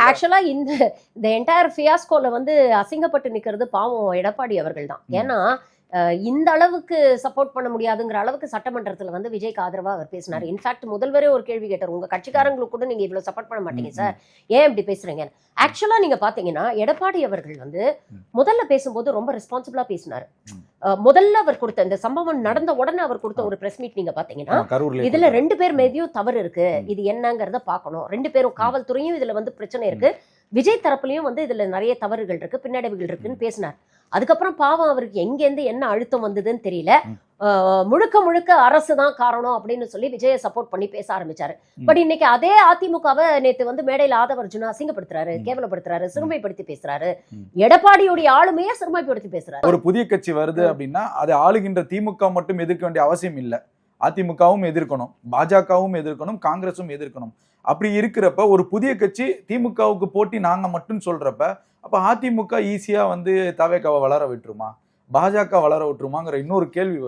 ஆக்சுவலா இந்த என்டையர் ஃபியாஸ்கோல வந்து அசிங்கப்பட்டு நிக்கிறது பாவம் எடப்பாடி அவர்கள் தான். ஏன்னா இந்த அளவுக்கு சப்போர்ட் பண்ண முடியாதுங்கிற அளவுக்கு சட்டமன்றத்துல வந்து விஜய்க்கு ஆதரவா அவர் பேசினாரு. இன்ஃபேக்ட் முதல்வரே ஒரு கேள்வி கேட்டார், உங்க கட்சிக்காரங்களுக்கு கூட நீங்க இவ்வளவு சப்போர்ட் பண்ண மாட்டீங்க சார், ஏன் இப்படி பேசுறீங்க? ஆக்சுவலா நீங்க பாத்தீங்கன்னா எடப்பாடி அவர்கள் வந்து முதல்ல பேசும்போது ரொம்ப ரெஸ்பான்சிபிளா பேசினாரு. முதல்ல அவர் கொடுத்த இந்த சம்பவம் நடந்த உடனே அவர் கொடுத்த ஒரு பிரஸ் மீட் நீங்க பாத்தீங்கன்னா இதுல 2 பேர் மீதியும் தவறு இருக்கு, இது என்னங்கறத பாக்கணும், 2 பேரும் காவல்துறையும் இதுல வந்து பிரச்சனை இருக்கு, விஜய் தரப்புலயும் வந்து இதுல நிறைய தவறுகள் இருக்கு, பின்னடைவுகள் இருக்குன்னு பேசினார். அதுக்கப்புறம் பாவம் அவருக்கு எங்கேருந்து என்ன அழுத்தம் வந்ததுன்னு தெரியல, முழுக்க முழுக்க அரசு தான் காரணம் அப்படின்னு சொல்லி விஜயை சப்போர்ட் பண்ணி பேச ஆரம்பிச்சாரு. பட் இன்னைக்கு அதே அதிமுகவை நேத்து வந்து மேடையில் ஆதவர்ஜுனா அசிங்கப்படுத்துறாரு, கேவலப்படுத்துறாரு, சிறுமைப்படுத்தி பேசுறாரு, எடப்பாடியுடைய ஆளுமையை சிறுமைப்படுத்தி பேசுறாரு. ஒரு புதிய கட்சி வருது அப்படின்னா அதை ஆளுகின்ற திமுக மட்டும் எதிர்க்க வேண்டிய அவசியம் இல்லை, அதிமுகவும் எதிர்க்கணும், பாஜகவும் எதிர்க்கணும், காங்கிரஸும் எதிர்க்கணும். அப்படி இருக்கிறப்ப ஒரு புதிய கட்சி திமுகவுக்கு போட்டி நாங்க மட்டும் சொல்றப்ப அப்ப அதிமுக ஈஸியா வந்து தவேகாவை வளர விட்டுருமா, பாஜக வளர விட்டுருமாங்கிற இன்னொரு கேள்வி வரும்.